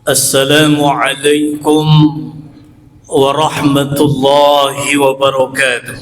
السلام عليكم ورحمة الله وبركاته.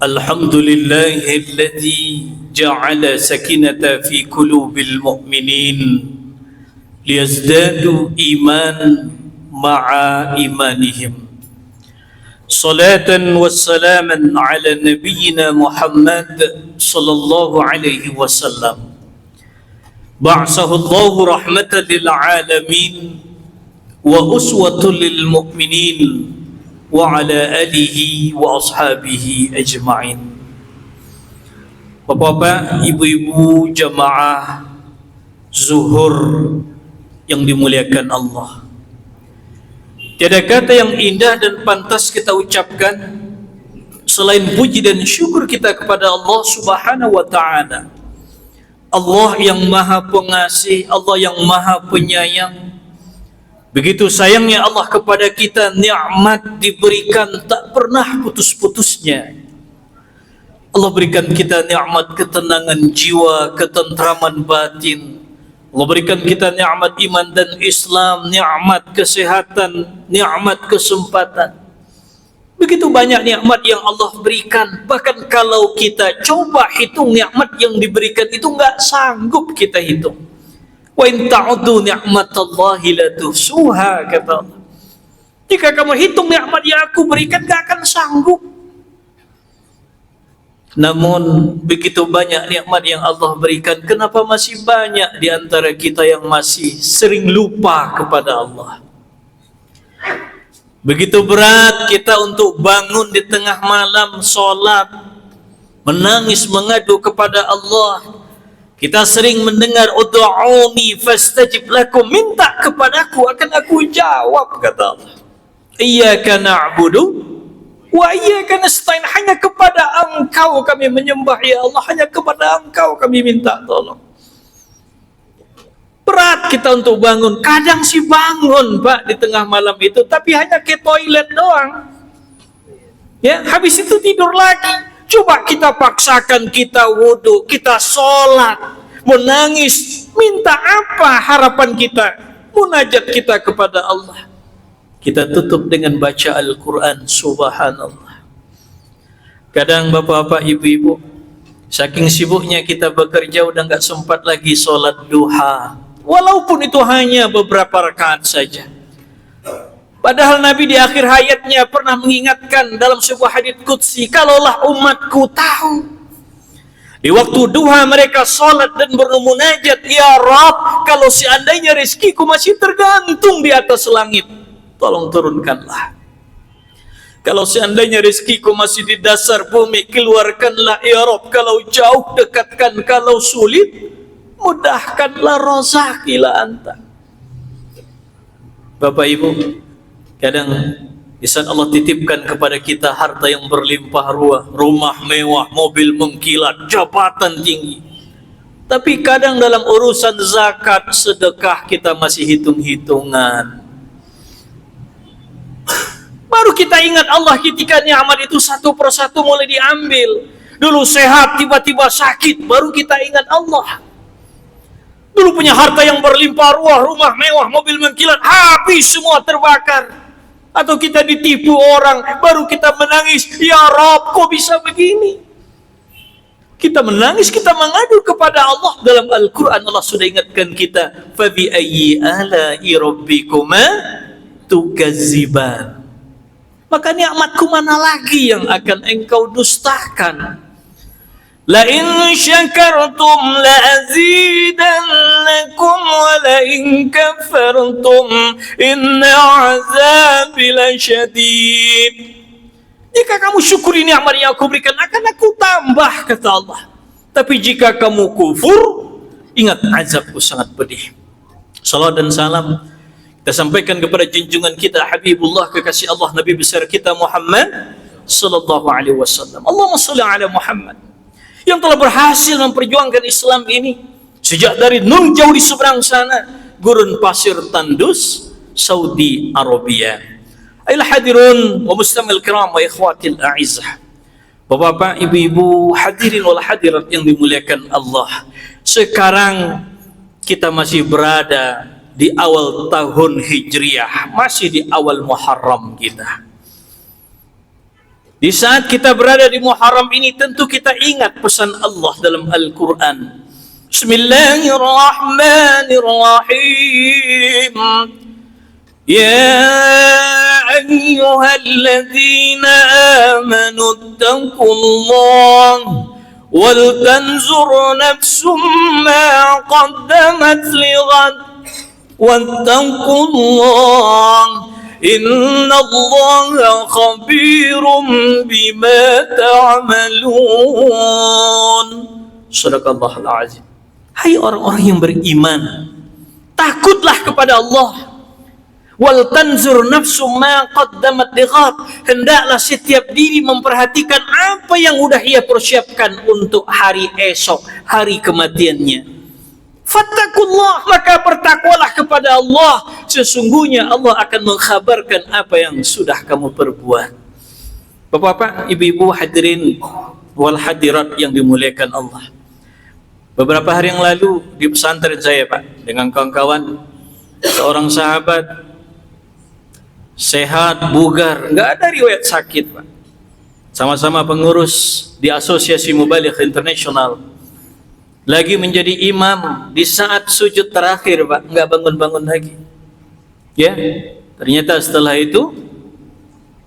الحمد لله الذي جعل سكينة في قلوب المؤمنين ليزدادوا إيمانا مع إيمانهم. صلاة وسلاما على نبينا محمد صلى الله عليه وسلم. بعثه الله رحمة للعالمين وأسوة للمؤمنين وعلى آله وأصحابه أجمعين. Bapak-bapak, ibu-ibu jamaah zuhur yang dimuliakan Allah, tiada kata yang indah dan pantas kita ucapkan selain puji dan syukur kita kepada Allah Subhanahu wa ta'ala. Allah yang maha pengasih, Allah yang maha penyayang. Begitu sayangnya Allah kepada kita, nikmat diberikan tak pernah putus-putusnya. Allah berikan kita nikmat ketenangan jiwa, ketentraman batin. Allah berikan kita nikmat iman dan Islam, nikmat kesehatan, nikmat kesempatan. Begitu banyak nikmat yang Allah berikan. Bahkan kalau kita coba hitung nikmat yang diberikan itu, enggak sanggup kita hitung. Wa in ta'uddu ni'matallahi la tuhsuha, kata Allah. Jika kamu hitung nikmat yang aku berikan, enggak akan sanggup. Namun begitu banyak nikmat yang Allah berikan, kenapa masih banyak di antara kita yang masih sering lupa kepada Allah? Begitu berat kita untuk bangun di tengah malam, sholat, menangis, mengadu kepada Allah. Kita sering mendengar ud'uni fastajib lakum, minta kepadaku akan aku jawab, kata Allah. Iyyaka na'budu wa iyyaka nasta'in, hanya kepada Engkau kami menyembah ya Allah, hanya kepada Engkau kami minta tolong. Berat kita untuk bangun. Kadang sih bangun, Pak, di tengah malam itu, tapi hanya ke toilet doang. Ya, habis itu tidur lagi. Coba kita paksakan, kita wudhu, kita sholat, menangis, minta apa harapan kita? Munajat kita kepada Allah. Kita tutup dengan baca Al-Quran, subhanallah. Kadang bapak-bapak, ibu-ibu, saking sibuknya kita bekerja, udah gak sempat lagi sholat duha. Walaupun itu hanya beberapa rakaat saja. Padahal Nabi di akhir hayatnya pernah mengingatkan dalam sebuah hadits qudsi, kalaulah umatku tahu di waktu duha mereka salat dan bermunajat, ya Rabb, kalau seandainya rezekiku masih tergantung di atas langit, tolong turunkanlah. Kalau seandainya rezekiku masih di dasar bumi, keluarkanlah ya Rabb. Kalau jauh, dekatkan. Kalau sulit, mudahkanlah, rozakila anta. Bapak Ibu, kadang di saat Allah titipkan kepada kita harta yang berlimpah ruah, rumah mewah, mobil mengkilat, jabatan tinggi, tapi kadang dalam urusan zakat, sedekah, kita masih hitung-hitungan. Baru kita ingat Allah ketika nikmat itu satu persatu mulai diambil. Dulu sehat, tiba-tiba sakit, baru kita ingat Allah. Dulu punya harta yang berlimpah ruah, rumah mewah, mobil mengkilat, habis semua, terbakar. Atau kita ditipu orang, baru kita menangis, ya Rabb, kok bisa begini? Kita menangis, kita mengadu kepada Allah. Dalam Al-Quran Allah sudah ingatkan kita, fabi ayyi ala'i rabbikuma tukazziban. Maka nikmatku mana lagi yang akan engkau dustakan? La in syakartum la azidannakum wa la in kafartum inna azabi lasyadid. Jika kamu syukuri nikmat yang aku berikan, akan aku tambah, kata Allah. Tapi jika kamu kufur, ingat azabku sangat pedih. Salawat dan salam kita sampaikan kepada junjungan kita Habibullah, kekasih Allah, Nabi besar kita Muhammad sallallahu alaihi wasallam. Allahumma shalli ala Muhammad, yang telah berhasil memperjuangkan Islam ini sejak dari nun jauh di seberang sana, gurun pasir tandus Saudi Arabia. Ayuhal hadirun wa mustamil kiram wa ikhwatil a'izzah, Bapak-bapak, ibu-ibu, hadirin wal hadirat yang dimuliakan Allah. Sekarang kita masih berada di awal tahun Hijriah, masih di awal Muharram kita. Di saat kita berada di Muharram ini, tentu kita ingat pesan Allah dalam Al-Quran. Bismillahirrahmanirrahim. Ya ayyuhalladzina amanu ittaqullah wal tanzur nafsum ma qaddamat lighad wattaqullah innallaha khabirum bima ta'malun. Shadaqallahul azim. Hai orang-orang yang beriman, takutlah kepada Allah. Wal tanzur nafsu ma qaddamat lighad. Hendaklah setiap diri memperhatikan apa yang sudah ia persiapkan untuk hari esok, hari kematiannya. Fattakullah, maka bertakwalah kepada Allah. Sesungguhnya Allah akan mengkhabarkan apa yang sudah kamu perbuat. Bapak-bapak, ibu-ibu, hadirin wal hadirat yang dimuliakan Allah. Beberapa hari yang lalu di pesantren saya, Pak, dengan kawan-kawan, seorang sahabat sehat, bugar, nggak ada riwayat sakit, Pak. Sama-sama pengurus di Asosiasi Mubaligh Internasional. Lagi menjadi imam di saat sujud terakhir, Pak, nggak bangun-bangun lagi. Ya, ternyata setelah itu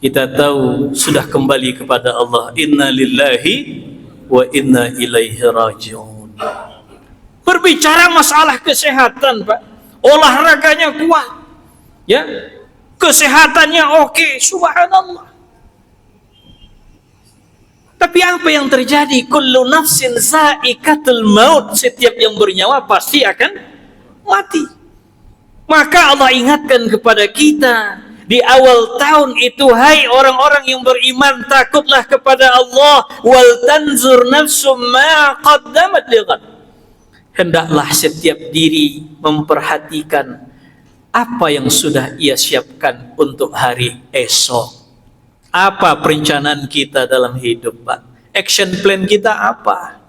kita tahu sudah kembali kepada Allah. Inna lillahi wa inna ilaihi raji'un. Berbicara masalah kesehatan, Pak, olahraganya kuat, ya, kesehatannya oke, subhanallah. Tapi apa yang terjadi? Kullu nafsin za'iqatul maut. Setiap yang bernyawa pasti akan mati. Maka Allah ingatkan kepada kita di awal tahun itu, hai orang-orang yang beriman, takutlah kepada Allah. Wal tanzur nafsum ma qaddamat lighad. Hendaklah setiap diri memperhatikan apa yang sudah ia siapkan untuk hari esok. Apa perencanaan kita dalam hidup, Pak? Action plan kita apa?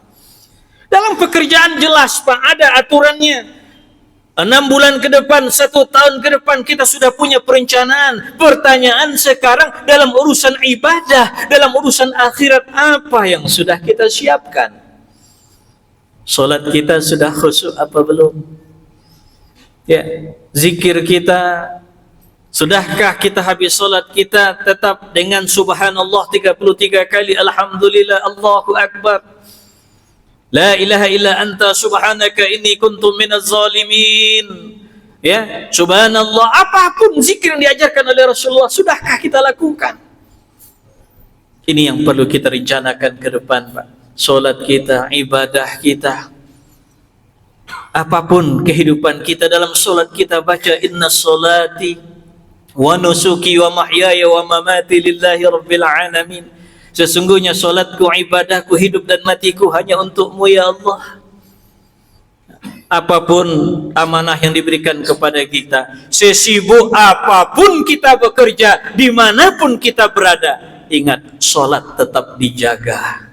Dalam pekerjaan jelas, Pak, ada aturannya. 6 bulan ke depan, 1 tahun ke depan kita sudah punya perencanaan. Pertanyaan sekarang dalam urusan ibadah, dalam urusan akhirat, apa yang sudah kita siapkan? Salat kita sudah khusyuk apa belum? Ya, zikir kita, sudahkah kita habis salat kita tetap dengan subhanallah 33 kali, alhamdulillah, Allahu akbar, la ilaha illa anta subhanaka inni kuntu minaz zalimin. Ya, subhanallah, apapun zikir yang diajarkan oleh Rasulullah, sudahkah kita lakukan? Ini yang perlu kita rencanakan ke depan, Pak. Salat kita, ibadah kita, apapun kehidupan kita, dalam salat kita baca inna salati wa nusuki wa mahyaya wa mamati lillahi rabbil alamin. Sesungguhnya salatku, ibadahku, hidup dan matiku hanya untukmu ya Allah. Apapun amanah yang diberikan kepada kita, sesibuk apapun kita bekerja, dimanapun kita berada, ingat, salat tetap dijaga.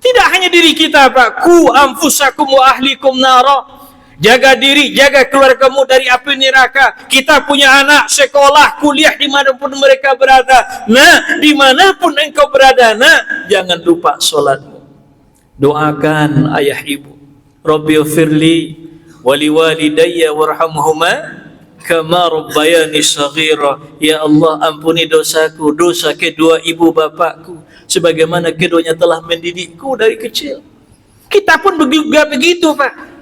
Tidak hanya diri kita, Pak. Ku anfusakum wa ahlikum nara. Jaga diri, jaga keluargamu dari api neraka. Kita punya anak sekolah, kuliah dimanapun mereka berada. Nah, dimanapun engkau berada, nah, jangan lupa sholatmu. Doakan ayah ibu. Rabbi ufirli wali walidayya warhamhuma kama rabbayani shaghira. Ya Allah, ampuni dosaku, dosa kedua ibu bapakku, sebagaimana keduanya telah mendidikku dari kecil. Kita pun juga begitu, Pak.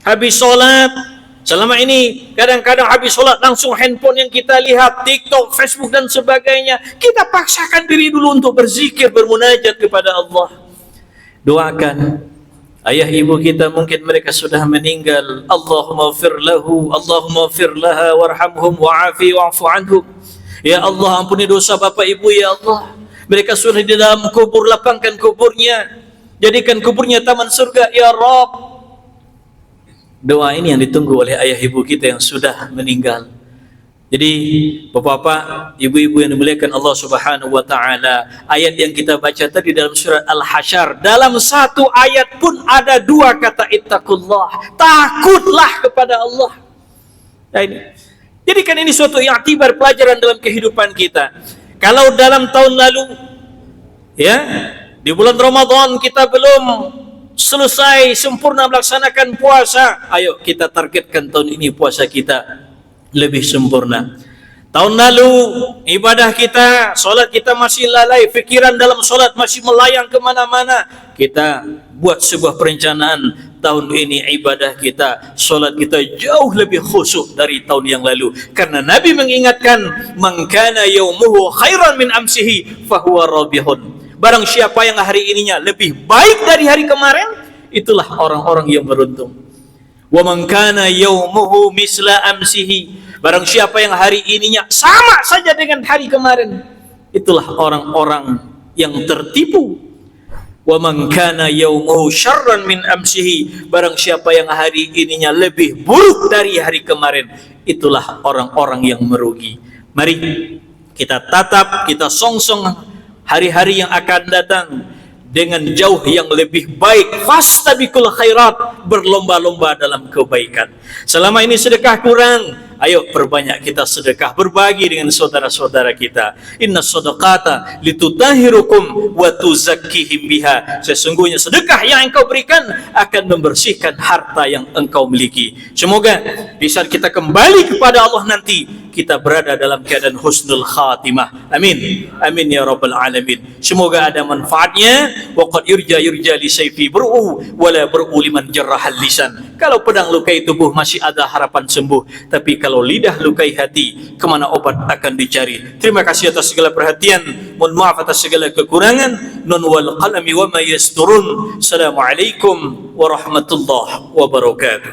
Habis sholat, selama ini kadang-kadang habis sholat langsung handphone yang kita lihat, TikTok, Facebook dan sebagainya. Kita paksakan diri dulu untuk berzikir, bermunajat kepada Allah. Doakan ayah ibu kita, mungkin mereka sudah meninggal. Allahumma ghfir lahu, Allahumma ghfir laha, warhamhum wa'afi wa'fu anhum. Ya Allah, ampuni dosa bapak ibu ya Allah. Mereka sudah di dalam kubur, lapangkan kuburnya, jadikan kuburnya taman surga ya Rabb. Doa ini yang ditunggu oleh ayah ibu kita yang sudah meninggal. Jadi Bapak-bapak, Ibu-ibu yang dimuliakan Allah Subhanahu wa taala, ayat yang kita baca tadi dalam surat Al-Hasyr, dalam satu ayat pun ada dua kata ittaqullah, takutlah kepada Allah. Nah, ini. Jadi kan ini suatu i'tibar, pelajaran dalam kehidupan kita. Kalau dalam tahun lalu ya, di bulan Ramadan kita belum selesai sempurna melaksanakan puasa, ayo kita targetkan tahun ini puasa kita lebih sempurna. Tahun lalu ibadah kita, solat kita masih lalai, fikiran dalam solat masih melayang kemana-mana. Kita buat sebuah perencanaan, tahun ini ibadah kita, solat kita jauh lebih khusyuk dari tahun yang lalu. Karena Nabi mengingatkan, man kana yaumuhu khairan min amsihi fahuwa rabihun. Barang siapa yang hari ininya lebih baik dari hari kemarin, itulah orang-orang yang beruntung. Wa man kana yaumuhu misla amsihi, barang siapa yang hari ininya sama saja dengan hari kemarin, itulah orang-orang yang tertipu. Wa man kana yaumuhu syarran min amsihi, barang siapa yang hari ininya lebih buruk dari hari kemarin, itulah orang-orang yang merugi. Mari kita tatap, kita songsong hari-hari yang akan datang dengan jauh yang lebih baik. Fastabiqul khairat, berlomba-lomba dalam kebaikan. Selama ini sedekah kurang, ayo perbanyak kita sedekah, berbagi dengan saudara-saudara kita. Inna shadaqata litutahhirukum wa tuzakkihim biha. Sesungguhnya sedekah yang engkau berikan akan membersihkan harta yang engkau miliki. Semoga di saat kita kembali kepada Allah nanti, kita berada dalam keadaan husnul khatimah. Amin. Amin ya rabbal alamin. Semoga ada manfaatnya. Wa qad yurja li sayfi bur'u wa la bur'u liman jarrahal lisan. Kalau pedang lukai tubuh masih ada harapan sembuh, tapi kalau lidah lukai hati, kemana obat akan dicari? Terima kasih atas segala perhatian. Mohon maaf atas segala kekurangan. Nun wal qalami wa ma yasturun. Assalamualaikum warahmatullahi wabarakatuh.